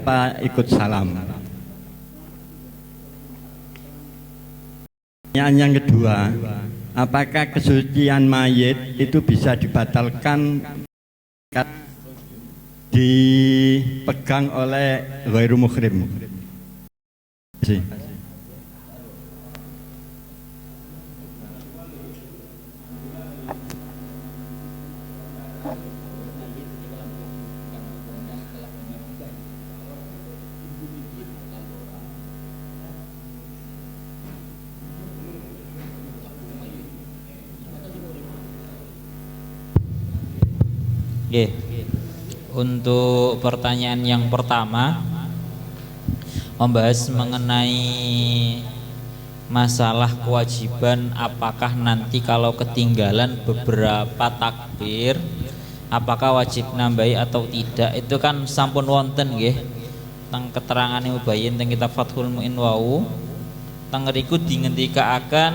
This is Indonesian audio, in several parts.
apa ikut salam? Pertanyaan yang kedua, apakah kesucian mayit itu bisa dibatalkan dipegang oleh ghairu muhrim? Oke. Untuk pertanyaan yang pertama membahas mengenai masalah kewajiban apakah nanti kalau ketinggalan beberapa takbir apakah wajib nambahi atau tidak, itu kan sampun wonten nggih teng keterangan Mubayyin teng kitab Fathul Mu'in wau teng riku dingendikaaken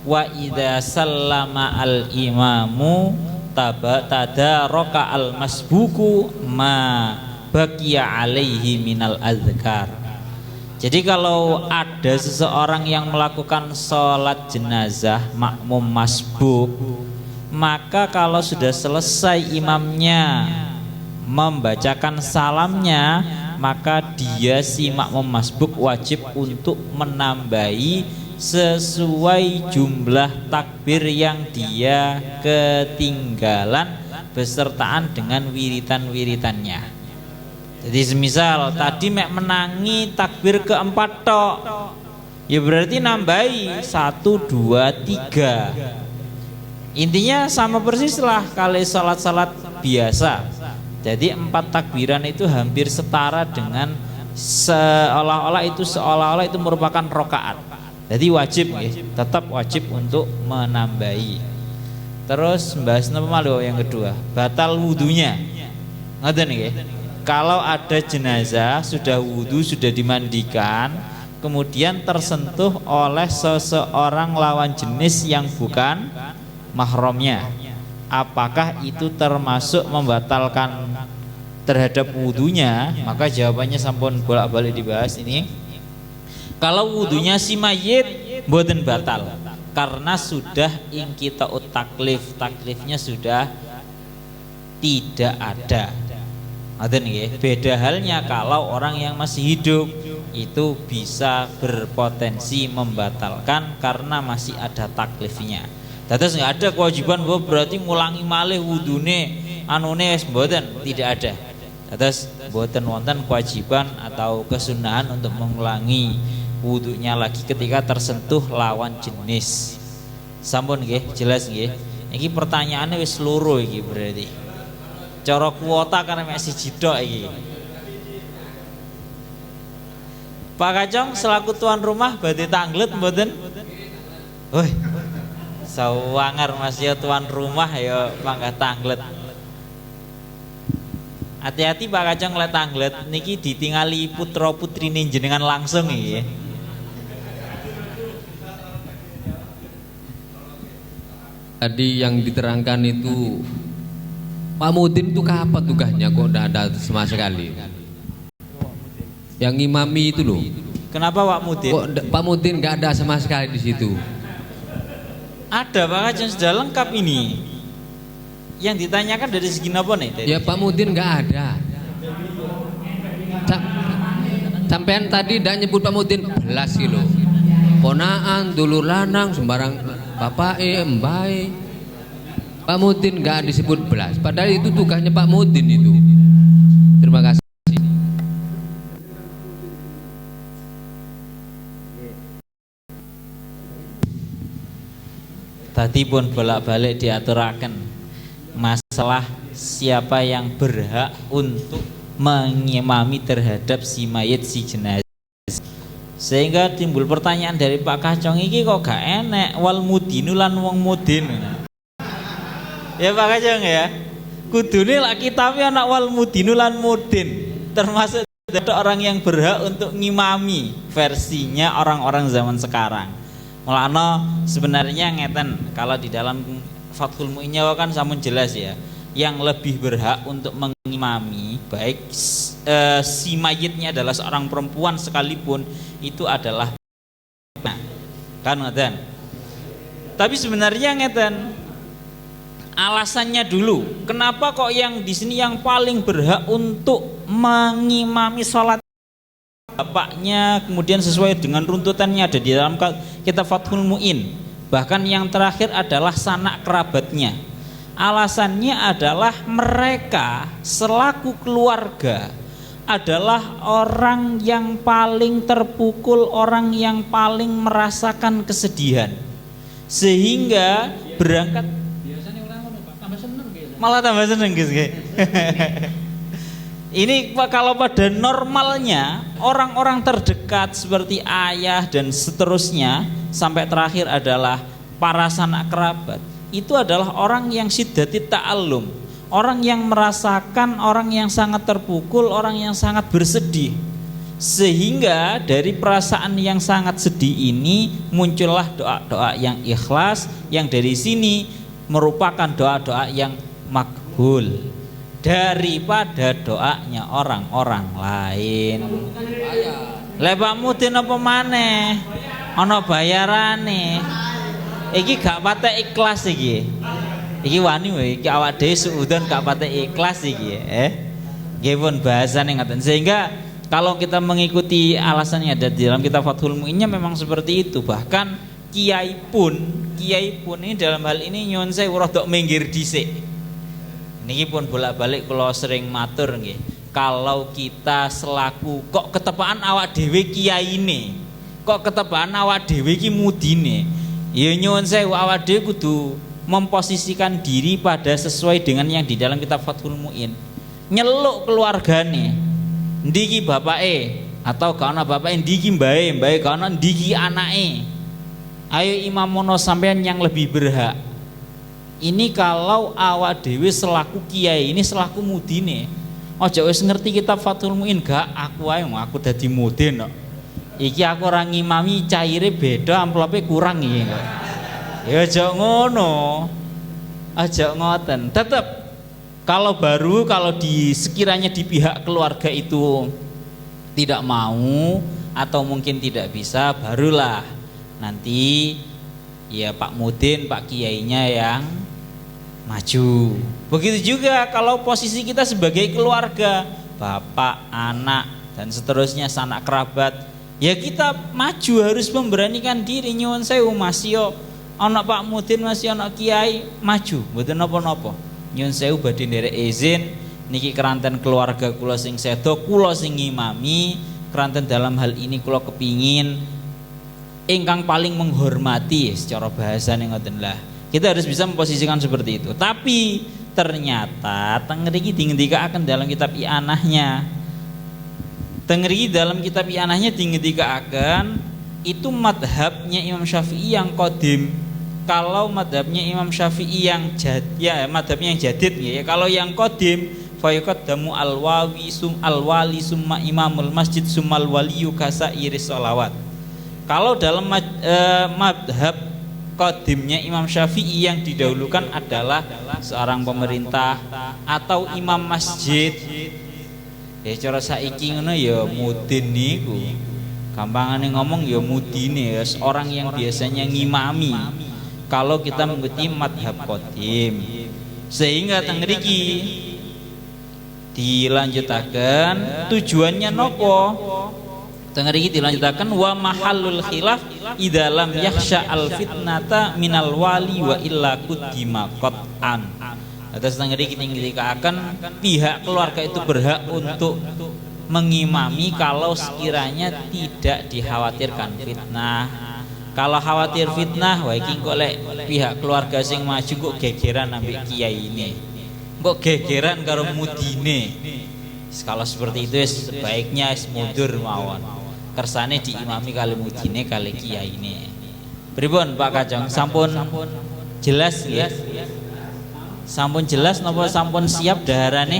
wa idza sallama al imamu tadaraka al masbuku ma baqiya alaihi minal azkar. Jadi kalau ada seseorang yang melakukan sholat jenazah makmum masbuk, maka kalau sudah selesai imamnya membacakan salamnya, maka dia si makmum masbuk wajib untuk menambahi sesuai jumlah takbir yang dia ketinggalan besertaan dengan wiritan-wiritannya. Jadi semisal tadi mek menangi takbir keempat tok, ya berarti nambahi 1, 2, 3. Intinya sama persis lah kali salat-salat biasa. Jadi 4 takbiran itu hampir setara dengan seolah-olah itu merupakan rokaat. Jadi wajib ya, tetap wajib untuk menambahi. Terus bahas napa malu yang kedua, batal wudunya. Ngoten nggih. Kalau ada jenazah sudah wudu, sudah dimandikan, kemudian tersentuh oleh seseorang lawan jenis yang bukan mahramnya, apakah itu termasuk membatalkan terhadap wudunya? Maka jawabannya sampun bolak-balik dibahas ini. Kalau wudunya si mayit mboten batal karena sudah inqita'ut taklif, taklifnya sudah tidak ada. Beda halnya kalau orang yang masih hidup itu bisa berpotensi membatalkan karena masih ada taklifnya. Terus nggak ada kewajiban bahwa berarti ngulangi malih wudune anune mboten, tidak ada. Terus mboten wonten kewajiban atau kesunahan untuk mengulangi wudunya lagi ketika tersentuh lawan jenis. Sampun nggih, jelas nggih. Iki pertanyaannya wis loro iki berarti. Cara kuota karena mek siji tok iki. Pak Kacong selaku tuan rumah badhe tanglet mboten? Woi. Sawangar Mas ya tuan rumah ya mangga tanglet. Hati-hati Pak Kacong lek tanglet niki ditingali putra putrine jenengan langsung iki. Tadi yang diterangkan itu Pak Mudin itu kapan tugasnya kok tidak ada sama sekali? Yang ngimami itu loh. Kenapa Pak Mudin? Kok Pak Mudin nggak ada sama sekali di situ? Ada Pak Kacong sudah lengkap ini. Yang ditanyakan dari segi apa nih? Ya Pak Mudin nggak ada. Sampean tadi tidak nyebut Pak Mudin belas kilo. Ponaan, dulur lanang, sembarang bapak mbae. Pak Mudin nggak disebut belas. Padahal itu tugasnya Pak Mudin itu. Terima kasih. Tadi pun bolak-balik diaturakan masalah siapa yang berhak untuk mengimami terhadap si mayit si jenazah, sehingga timbul pertanyaan dari Pak Kacong iki kok gak enek wal mudinu lan wong mudin ya Pak Kacong ya, kudune lak kitabe anak wal mudinu lan mudin termasuk ada orang yang berhak untuk ngimami versinya orang-orang zaman sekarang. Mulane sebenarnya ngeten, kalau di dalam Fathul Mu'in kan sampun jelas ya, yang lebih berhak untuk mengimami, baik si mayitnya adalah seorang perempuan sekalipun, itu adalah kan ngeten. Tapi sebenarnya ngeten, alasannya dulu, kenapa kok yang di sini yang paling berhak untuk mengimami sholat bapaknya, kemudian sesuai dengan runtutannya ada di dalam kitab Fathul Mu'in. Bahkan yang terakhir adalah sanak kerabatnya. Alasannya adalah mereka selaku keluarga adalah orang yang paling terpukul, orang yang paling merasakan kesedihan, sehingga berangkat malah tambah seneng guys. Ini kalau pada normalnya orang-orang terdekat seperti ayah dan seterusnya sampai terakhir adalah para sanak kerabat, itu adalah orang yang syiddatit ta'allum, orang yang merasakan, orang yang sangat terpukul, orang yang sangat bersedih. Sehingga dari perasaan yang sangat sedih ini muncullah doa-doa yang ikhlas, yang dari sini merupakan doa-doa yang makbul daripada doanya orang-orang lain. Pak Mudin apa maneh? Ana bayarane. Iki gak patek ikhlas iki. Iki wani wae, iki awak dhewe suudon gak patek ikhlas iki. Nggih pun bahasane ngoten. Sehingga kalau kita mengikuti alasannya ada di dalam kitab Fathul Mu'innya memang seperti itu. Bahkan kiai pun ini dalam hal ini nyuwun sewu rada minggir dhisik. Niki pun bolak-balik kula sering matur nggih. Kalau kita selaku kok ketepaan awak dhewe kiyaine, kok ketepaan awak dhewe iki mudine, ya nyuwun sewu awak dhewe kudu memposisikan diri pada sesuai dengan yang di dalam kitab Fathul Mu'in. Nyeluk keluargane, ndiki bapake atau kana bapake, ndiki mbae kana ndiki anake. Ayo imamono sampean yang lebih berhak. Ini kalau awak dewi selaku kiai, ini selaku mudine. Ojo wis ngerti kitab Fathul Mu'in gak, aku ae aku dadi mudin kok. Iki aku ora ngimami caire beda, amplope kurang iki kok. Ya aja ngono. Aja ngoten. Tetep kalau sekiranya di pihak keluarga itu tidak mau atau mungkin tidak bisa, barulah nanti ya Pak Mudin, Pak Kiainya yang maju. Begitu juga kalau posisi kita sebagai keluarga, bapak, anak dan seterusnya, sanak kerabat, ya kita maju, harus memberanikan diri. Nyuwun sewu Mas yo ana Pak Mudin, masih ana kiai, maju mboten napa-napa. Nyuwun sewu badhe nderek izin niki keranten keluarga kula sing sedo, kula sing ngimami, keranten dalam hal ini kula kepingin ingkang paling menghormati, secara bahasane ngoten lah. Kita harus bisa memposisikan seperti itu. Tapi ternyata tengriki dingendikaken dalam kitab I'anahnya. Tengriki dalam kitab I'anahnya dingendikaken itu madhabnya Imam Syafi'i yang qadim. Kalau madhabnya Imam Syafi'i yang madhabnya yang jadid ya. Kalau yang qadim fayuqaddamu al-wali summa imamul masjid summal waliyu kasairis sholawat. Kalau dalam madhab qadimnya Imam Syafi'i yang didahulukan adalah seorang pemerintah atau imam masjid. Ya cara saiki ngono ya mudin niku. Gampangane ngomong ya mudine, ya orang yang biasanya ngimami. Kalau kita mengikuti madhab qadim. Sehingga teng mriki dilanjutaken tujuannya nopo? Tengeriki dilanjutkan wa mahallul khilaf idalam yakhsha al fitnata minal wali wa illa kuddima qat'an. Atas tengeriki tinggalkan pihak keluarga itu berhak untuk mengimami kalau sekiranya tidak dikhawatirkan fitnah. Kalau khawatir fitnah, wah iki kok lek pihak keluarga sing maju kok gegeran ambek kiai ini. Kok gegeran karo mudine. Kalau seperti itu sebaiknya mundur mawon. Kersane diimami kali mudine kali kiai ini. Pripun Pak Kajong, sampun jelas ya? Sampun jelas napa sampun siap daharane?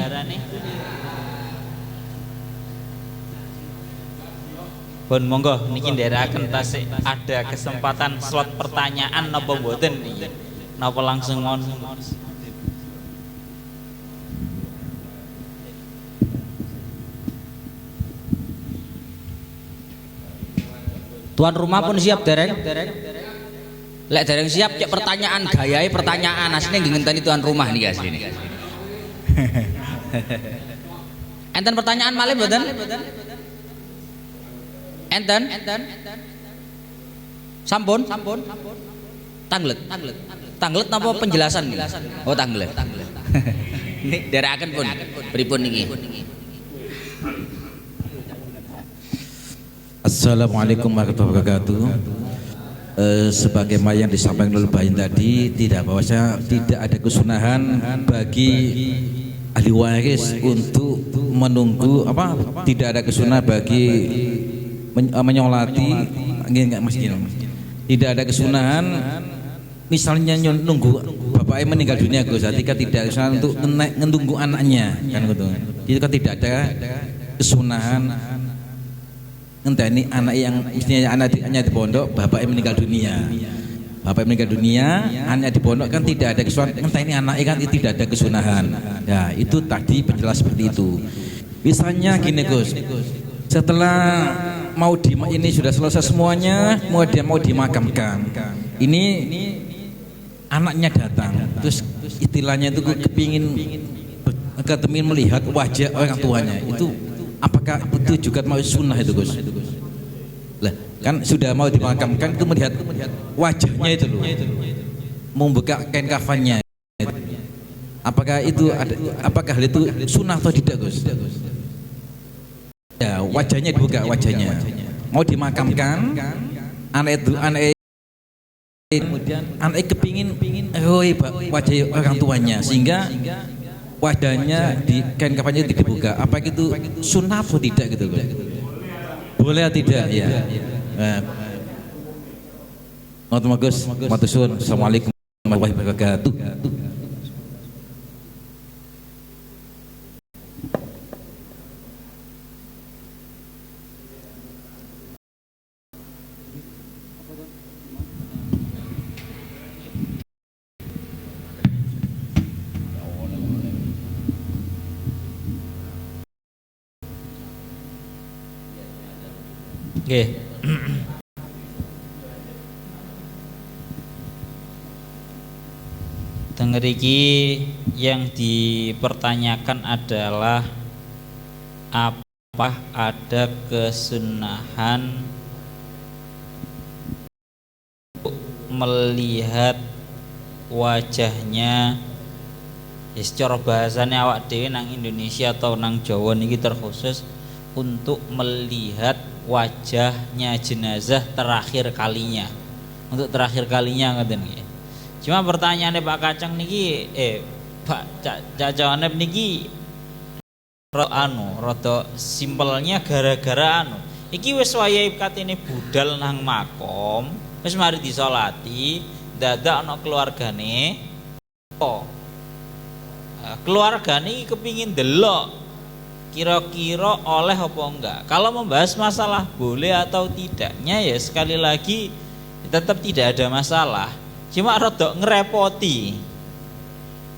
Pun monggo niki nderekaken tasik ada kesempatan slot pertanyaan napa mboten niki? Napa langsung Tuan rumah pun siap dereng? Lek dereng siap cek pertanyaan gayae pertanyaan asline nggih ngenteni tuan rumah niki asline. Enten pertanyaan malih mboten? Enten? Sampun? Tanglet. Tanglet napa penjelasan niki? Oh tanglet. Niki derekaken pun pripun niki? Assalamualaikum warahmatullahi wabarakatuh. Sebagaimana yang disampaikan oleh Bayin tadi, bahwasanya tidak ada kesunahan bagi ahli waris untuk menunggu tidak ada kesunahan bagi menyolati enggak masjid. Tidak ada kesunahan misalnya nunggu bapaknya meninggal dunia Gus, ketika tidak kesunahan untuk menunggu anaknya kan gitu. Itu kan tidak ada kesunahan ngenteni anak yang mestinya anaknya di pondok, bapaknya meninggal dunia. Bapak meninggal dunia, anaknya di pondok kan tidak ada kesunahan. Ngenteni anaknya kan tidak ada kesunahan. Ya, itu tadi penjelas seperti itu. Misalnya gini Gus, setelah ini sudah selesai semuanya, mau dimakamkan. Ini anaknya datang, terus istilahnya itu kepingin melihat wajah orang tuanya. Itu apakah itu juga mau sunnah itu Gus? Lah kan sudah mau dimakamkan itu melihat wajahnya itu loh, membuka kain kafannya. Apakah itu ada? Apakah hal itu sunnah atau tidak Gus? Ya wajahnya dibuka, wajahnya mau dimakamkan, anak kepingin wajah orang tuanya sehingga wajahnya di kain kafannya dibuka. Apa itu sunnah atau tidak gitu Gus? Boleh atau tidak ya? Gus, Assalamualaikum warahmatullahi wabarakatuh. Oke. Denger iki yang dipertanyakan adalah apa ada kesunahan melihat wajahnya ya secara bahasanya awak dhewe nang Indonesia atau nang Jawa niki terkhusus untuk melihat wajahnya jenazah terakhir kalinya, untuk terakhir kalinya ngoten nggih. Cuma pertanyaannya Pak Kacang niki Pak Cacawanep niki rada simpelnya gara-gara iki wis wayahe katene budal nang makom, wis mari disolati, dadak ana keluargane keluargane kepingin delok kira-kira oleh apa enggak. Kalau membahas masalah boleh atau tidaknya ya sekali lagi tetap tidak ada masalah, cuma rodok ngerepoti.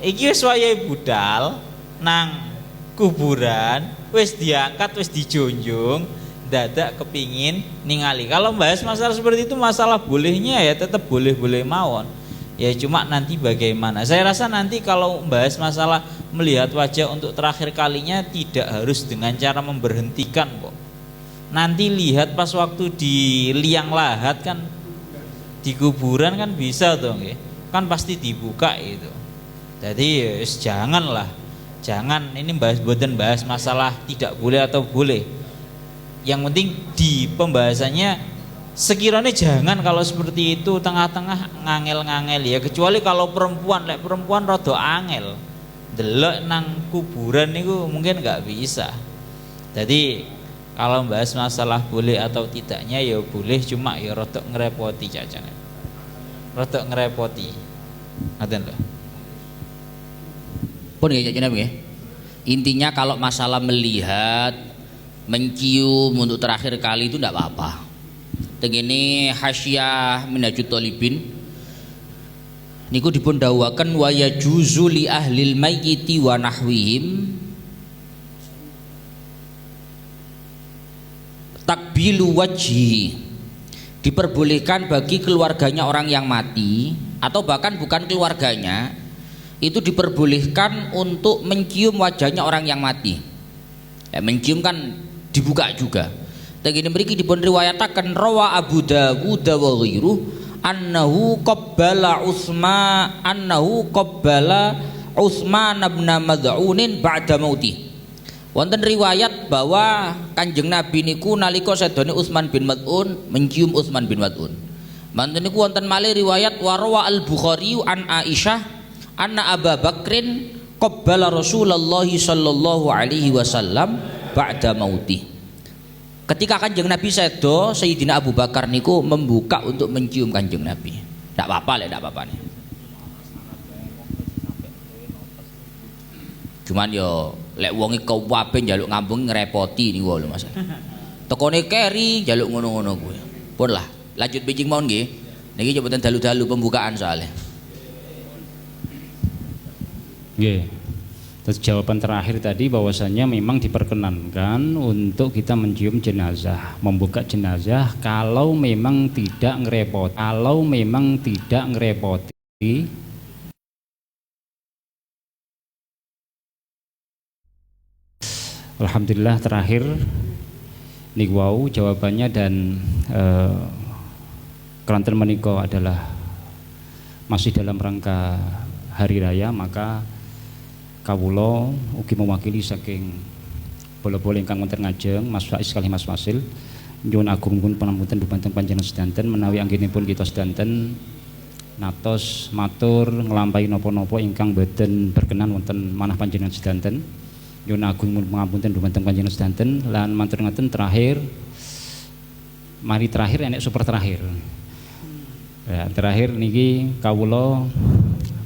Iki wis wayahe budal nang kuburan, wis diangkat, wis dijonjong, dadak kepingin ningali. Kalau membahas masalah seperti itu, masalah bolehnya ya tetap boleh-boleh mawon. Ya cuma nanti bagaimana. Saya rasa nanti kalau membahas masalah melihat wajah untuk terakhir kalinya tidak harus dengan cara memberhentikan kok. Nanti lihat pas waktu di liang lahat kan, di kuburan kan bisa tuh, kan pasti dibuka itu. Jadi jangan ini bahas masalah tidak boleh atau boleh. Yang penting di pembahasannya sekiranya jangan kalau seperti itu tengah-tengah ngangel-ngangel ya, kecuali kalau perempuan rada angel delok nang kuburan niku mungkin nggak bisa. Jadi kalau bahas masalah boleh atau tidaknya ya boleh, cuma ya rada ngerepoti Cacan, rada ngerepoti ngaten lho. Pun ya Cacan nggih. Intinya kalau masalah melihat, mencium untuk terakhir kali itu tidak apa-apa. Tegene Hasyiah Minhajut Thalibin niku dipun dawuhaken wa yajuzu li ahlil mayyiti wa nahwihim takbilu wajhi diperbolehkan bagi keluarganya orang yang mati atau bahkan bukan keluarganya, itu diperbolehkan untuk mencium wajahnya orang yang mati. Mencium kan dibuka juga. Tegene mriki dipun riwayataken rawa Abu Dawud wa ghairuh annahu qabbala Utsman bin Mad'unin ba'da mauti. Wonten riwayat bahwa Kanjeng Nabi niku nalika sedone Utsman bin Mad'un mencium Utsman bin Mad'un. Manten niku wonten malih riwayat warwa Al-Bukhari an Aisyah anna Abu Bakrin qabbala Rasulullah sallallahu alaihi wasallam ba'da mauti. Ketika Kanjeng Nabi sedo, Sayyidina Abu Bakar niku membuka untuk mencium Kanjeng Nabi. Tidak apa-apa, tidak apa-apa nih. Cuman yo lek wonge kuwabe njaluk ngambung ngrepoti niku lho Mas. Tekone keri njaluk ngono-ngono kuwi. Pun lah, lanjut bijing mawon nggih. Niki coba dalu-dalu pembukaan soalnya. Nggih. Terus jawaban terakhir tadi bahwasanya memang diperkenankan untuk kita mencium jenazah, membuka jenazah kalau memang tidak ngerepoti. Alhamdulillah terakhir niku wau jawabannya dan keranten menika adalah masih dalam rangka hari raya, maka kawula ugi mewakili saking bola-bola ingkang wonten ngajeng Mas Faiz kalih Mas Fasil nyuwun agung pun pangapunten dumateng panjenengan sedanten menawi anggenipun kita sedanten natos matur nglampahi napa-napa ingkang boten berkenan wonten manah panjenengan sedanten. Nyuwun agung pun pangapunten dumateng panjenengan sedanten lan matur ngaten terakhir mari terakhir enek super terakhir. Ya, terakhir niki kawula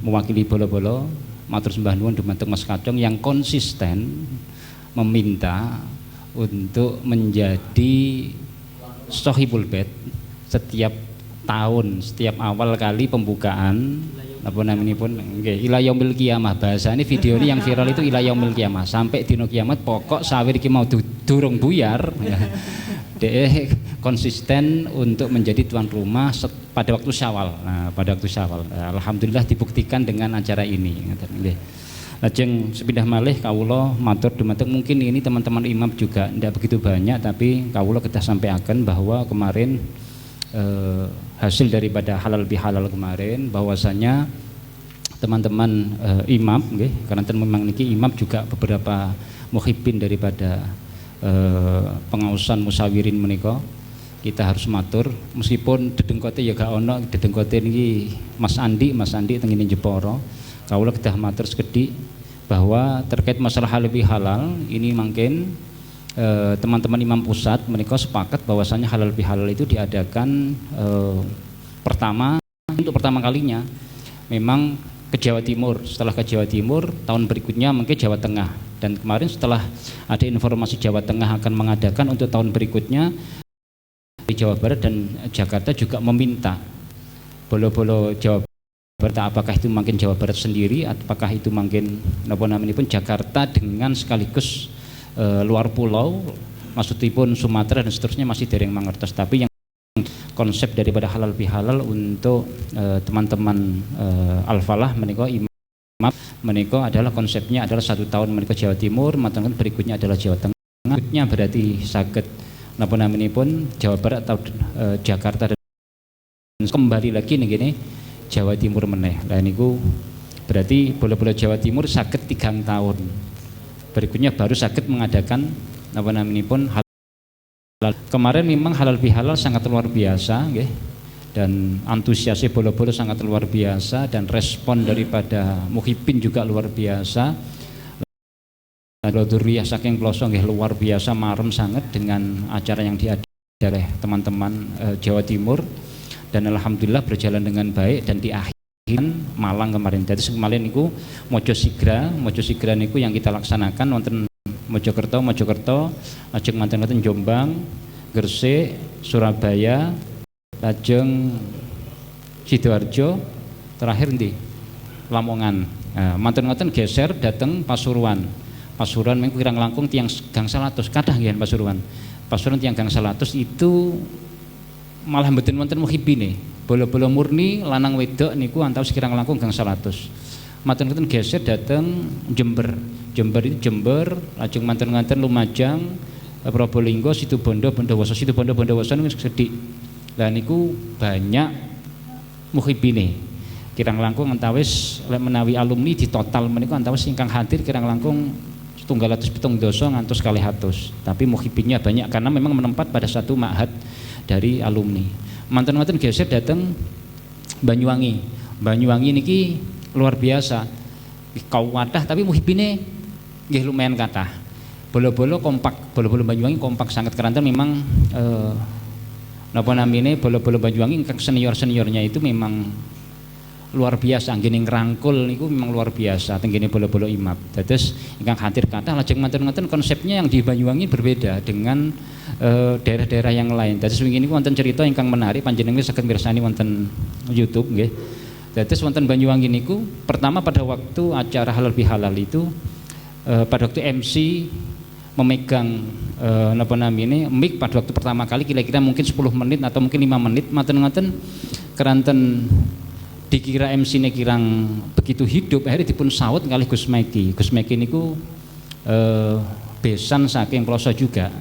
mewakili bola-bola matur sembah nuwun dumateng Mas Kadong yang konsisten meminta untuk menjadi Sohibul Bait setiap tahun, setiap awal kali pembukaan apa namanya pun ila yaumil qiyamah, bahasa ini video ini yang viral itu ila yaumil qiyamah sampai dino kiamat pokok sawir iki mau durung buyar ya. Dia konsisten untuk menjadi tuan rumah pada waktu Syawal. Nah, pada waktu Syawal, alhamdulillah dibuktikan dengan acara ini. Lajeng sepindah malih kawula matur dumateng mungkin ini teman-teman imam juga tidak begitu banyak, tapi kawula kedah sampaikan bahwa kemarin hasil daripada halal bihalal kemarin bahwasanya teman-teman imam, karena memang niki imam juga beberapa muhibbin daripada pengausan musawirin menika kita harus matur meskipun dedengkote ya gak ono dedengkote niki Mas Andi tengene Jepara kawula kedah matur sekedhik bahwa terkait masalah halal bihalal ini mungkin teman-teman imam pusat menika sepakat bahwasanya halal bihalal itu diadakan untuk pertama kalinya memang ke Jawa Timur, setelah ke Jawa Timur tahun berikutnya mungkin Jawa Tengah, dan kemarin setelah ada informasi Jawa Tengah akan mengadakan untuk tahun berikutnya di Jawa Barat dan Jakarta juga meminta bolo-bolo Jawa Barat, apakah itu mungkin Jawa Barat sendiri apakah itu mungkin napa namanya pun Jakarta dengan sekaligus luar pulau maksudipun Sumatera dan seterusnya masih dereng mangertos, tapi yang konsep daripada halal bihalal untuk teman-teman Al-Falah menika imam menika adalah konsepnya adalah 1 tahun menika Jawa Timur, matangkan berikutnya adalah Jawa Tengah, berikutnya berarti saged napa naminipun Jawa Barat atau Jakarta dan kembali lagi nih gini Jawa Timur meneh. Lah niku berarti bola-bola Jawa Timur saged 3 tahun. Berikutnya baru saged mengadakan napa naminipun halal. Kemarin memang halal bihalal sangat luar biasa nggih, dan antusiasnya bola-bola sangat luar biasa dan respon daripada muhibbin juga luar biasa. Duriyah saking pelosok nggih luar biasa marem sangat dengan acara yang diadakan oleh teman-teman Jawa Timur, dan alhamdulillah berjalan dengan baik dan di akhir Malang kemarin. Jadi kemarin niku Mojo Sigra niku yang kita laksanakan wonten Mojokerto, lajeng manten-manten Jombang, Gresik, Surabaya, lajeng Sidoarjo, terakhir ndi Lamongan. Nah, manten-manten geser dateng Pasuruan mengko kirang langkung tiang gang 100 kathah nggih Pasuruan tiang gang 100 itu malah mboten wonten muhibine. Bola-bola murni lanang wedok niku antawis kirang langkung gang 100. Matur nuwun geser dateng Jember. Jember, lajeng manten-manten Lumajang, Probolinggo, Situbondo, Bondowoso. Situbondo, Bondowoso niku sedhik. Lah niku banyak muhibine. Kirang langkung antawis lek menawi alumni di total menika antawis ingkang hadir kirang langkung 170 ngantos 200. Tapi muhibinnya banyak karena memang menempat pada satu ma'had dari alumni. Manten-manten geser dateng Banyuwangi. Banyuwangi niki luar biasa. Kau wadah tapi muhibine nggih lumayan kathah. Bola-bola kompak, bola-bola Banyuwangi kompak sangat keranten memang napa namine bola-bola Banyuwangi ingkang senior-seniornya itu memang luar biasa, anggene ngrangkul niku memang luar biasa tenggene bola-bola imap. Dados ingkang hadir kathah lajeng matur-matur konsepnya yang di Banyuwangi berbeda dengan daerah-daerah yang lain. Dados wingi niku wonten cerita ingkang menarik panjenengan saged mirsani wonten YouTube nggih. Dados wonten Banyuwangi niku pertama pada waktu acara halal bihalal itu pada waktu MC memegang napa namine mic pada waktu pertama kali kira-kira mungkin 10 menit atau mungkin 5 menit maten-maten keranten dikira MC-ne kirang begitu hidup akhirnya dipun saut kalih Gus Meki. Gus Meki niku besan saking Ploso juga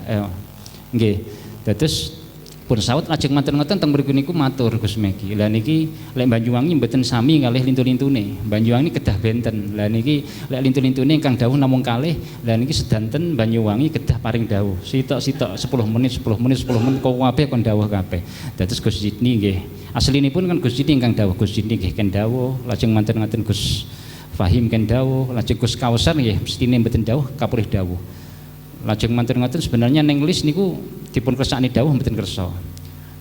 nggih. Dados pun saut lajeng matur-matur teng mriku niku matur Gus Meki. Lah niki lek Banyuwangi mboten sami kalih lintu-lintune. Banyuwangi kedah benten. Lah niki lek lintu-lintune ingkang dawuh namung kalih. Lah niki sedanten Banyuwangi kedah paring dawuh. Sitok-sitok 10 menit kok kabeh kon dawuh kabeh. Dados Gus Sidni nggih. Aslinipun kan Gus Sidni ingkang dawuh. Gus Sidni nggih ken dawuh, lajeng matur-matur Gus Fahim ken dawuh, lajeng Gus Kausar nggih mestine mboten dawuh kapurih dawuh. Lajeng matur-matur sebenarnya neng list niku dipun kersakne dawuh mboten kersa.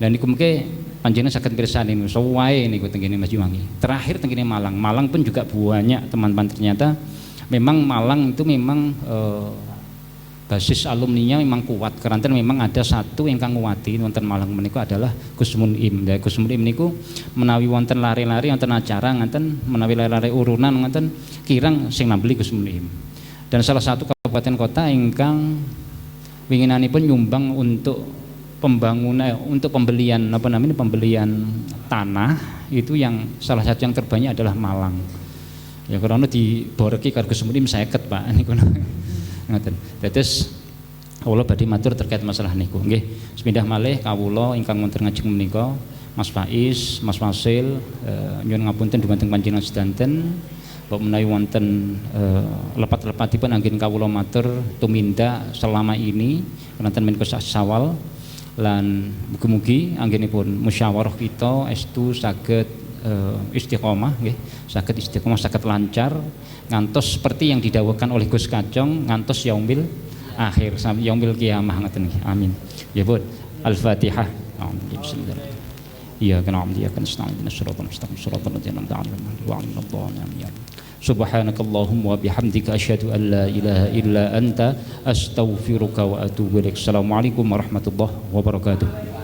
Lah niku mengke panjenengan saged pirsani niku sawae niku tengene Banyuwangi. Terakhir tengene Malang. Malang pun juga banyak teman-teman ternyata memang Malang itu memang basis alumninya memang kuat. Keranten memang ada satu ingkang nguwati wonten Malang menika adalah Gus Munim. Lah Gus Munim niku menawi wonten lare-lare wonten acara ngaten menawi lare-lare urunan ngaten kirang sing nambeli Gus Munim. Dan salah satu kabupaten kota ingkang winginanipun nyumbang untuk pembangunan untuk pembelian apa namanya pembelian tanah itu yang salah satu yang terbanyak adalah Malang. Ya karena di boreki karo Gus Munim 50 Pak niku. Ngoten. Dados kawula badhe matur terkait masalah niku. Nggih, sepindah malih kawula ingkang wonten ngajeng menika Mas Faiz, Mas Fasil nyuwun ngapunten dumateng panjenengan sedanten. Bapak menawi wonten lepat-lepatipun anggen kawula matur tumindak selama ini wonten menika Syawal lan mugi-mugi anggenipun musyawarah kita estu saged istiqomah nggih, saged istiqomah saged lancar ngantos seperti yang didhawuhkan oleh Gus Kacong ngantos yaumil akhir sampai yaumil kiamah ngoten nggih. Amin. Ya Bu. Al-Fatihah. Bismillahirrahmanirrahim. Iya kana amdi akan nasta'in siratal mustaqim siratal ladzina an'amta 'alaihim wa 'alal dhalin. Subhanakallahumma wa bihamdika asyhadu an la ilaha illa anta astaghfiruka wa atubu ilaik. Assalamualaikum warahmatullahi wabarakatuh.